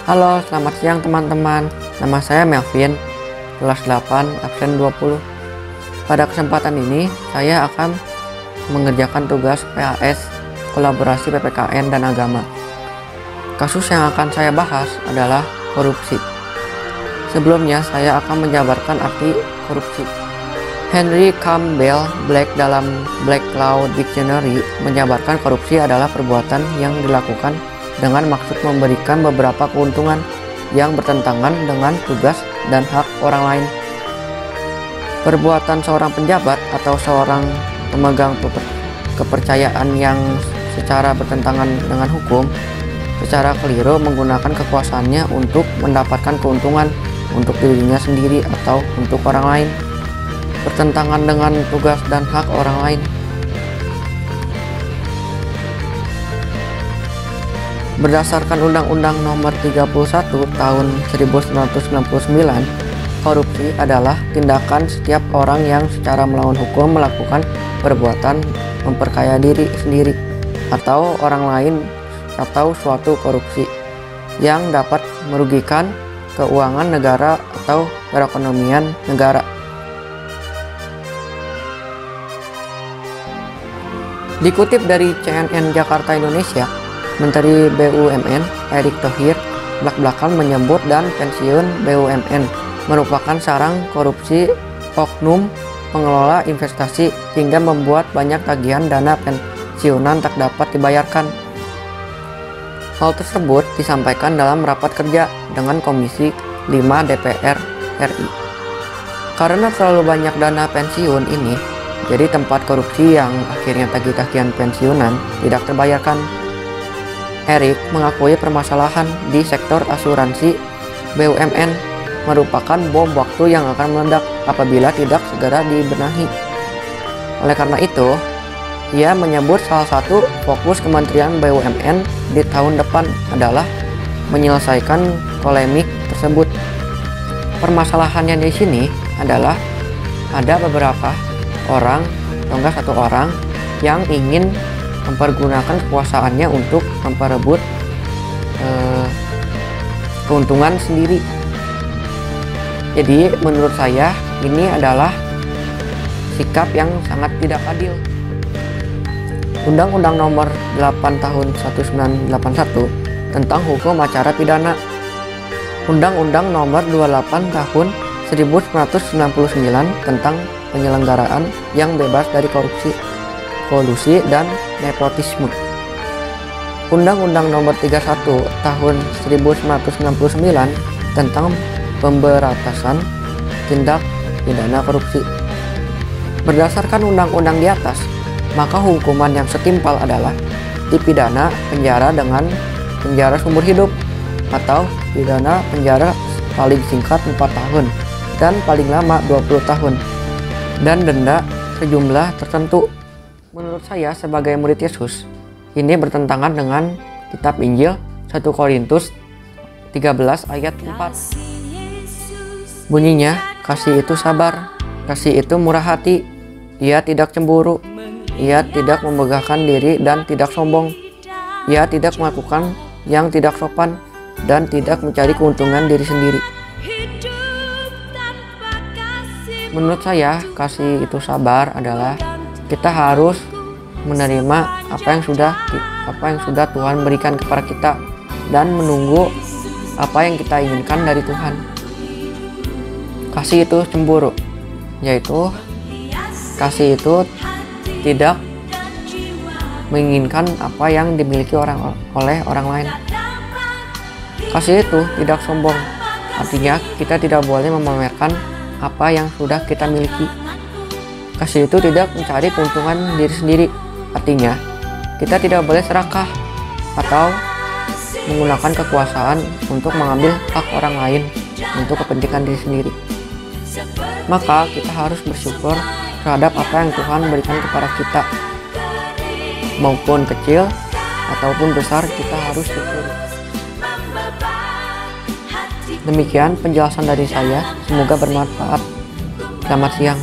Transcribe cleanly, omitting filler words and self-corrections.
Halo, selamat siang teman-teman. Nama saya Melvin, kelas 8, absen 20. Pada kesempatan ini, saya akan mengerjakan tugas PAS, kolaborasi PPKN dan agama. Kasus yang akan saya bahas adalah korupsi. Sebelumnya, saya akan menjabarkan arti korupsi. Henry Campbell Black dalam Black Law Dictionary menjabarkan korupsi adalah perbuatan yang dilakukan dengan maksud memberikan beberapa keuntungan yang bertentangan dengan tugas dan hak orang lain. Perbuatan seorang penjabat atau seorang pemegang kepercayaan yang secara bertentangan dengan hukum secara keliru menggunakan kekuasaannya untuk mendapatkan keuntungan untuk dirinya sendiri atau untuk orang lain, bertentangan dengan tugas dan hak orang lain. Berdasarkan Undang-Undang Nomor 31 Tahun 1999, korupsi adalah tindakan setiap orang yang secara melawan hukum melakukan perbuatan memperkaya diri sendiri atau orang lain atau suatu korupsi yang dapat merugikan keuangan negara atau perekonomian negara. Dikutip dari CNN Jakarta Indonesia, Menteri BUMN Erick Thohir belak-belakan menyebut dan pensiun BUMN merupakan sarang korupsi oknum pengelola investasi hingga membuat banyak tagihan dana pensiunan tak dapat dibayarkan. Hal tersebut disampaikan dalam rapat kerja dengan Komisi 5 DPR RI. Karena terlalu banyak dana pensiun ini jadi tempat korupsi yang akhirnya tagih-tagihan pensiunan tidak terbayarkan. Erick mengakui permasalahan di sektor asuransi BUMN merupakan bom waktu yang akan meledak apabila tidak segera dibenahi. Oleh karena itu, ia menyebut salah satu fokus Kementerian BUMN di tahun depan adalah menyelesaikan polemik tersebut. Permasalahannya di sini adalah ada beberapa orang atau enggak satu orang yang ingin mempergunakan kekuasaannya untuk memperebut keuntungan sendiri. Jadi menurut saya ini adalah sikap yang sangat tidak adil. Undang-Undang Nomor 8 Tahun 1981 tentang Hukum Acara Pidana, Undang-Undang Nomor 28 Tahun 1999 tentang penyelenggaraan yang bebas dari korupsi, kolusi, dan nepotisme, Undang-Undang Nomor 31 Tahun 1969 tentang pemberatasan tindak pidana korupsi. Berdasarkan undang-undang di atas, maka hukuman yang setimpal adalah dipidana penjara dengan penjara seumur hidup atau pidana penjara paling singkat 4 tahun dan paling lama 20 tahun dan denda sejumlah tertentu. Menurut saya sebagai murid Yesus, ini bertentangan dengan kitab Injil 1 Korintus 13 ayat 4. Bunyinya, kasih itu sabar, kasih itu murah hati, ia tidak cemburu, ia tidak membanggakan diri dan tidak sombong, ia tidak melakukan yang tidak sopan dan tidak mencari keuntungan diri sendiri. Menurut saya, kasih itu sabar adalah kita harus menerima apa yang sudah Tuhan berikan kepada kita dan menunggu apa yang kita inginkan dari Tuhan. Kasih itu cemburu, yaitu kasih itu tidak menginginkan apa yang dimiliki oleh orang lain. Kasih itu tidak sombong, artinya kita tidak boleh memamerkan apa yang sudah kita miliki. Kasih itu tidak mencari keuntungan diri sendiri, artinya kita tidak boleh serakah atau menggunakan kekuasaan untuk mengambil hak orang lain untuk kepentingan diri sendiri. Maka kita harus bersyukur terhadap apa yang Tuhan berikan kepada kita, maupun kecil ataupun besar, kita harus syukur. Demikian penjelasan dari saya, semoga bermanfaat. Selamat siang.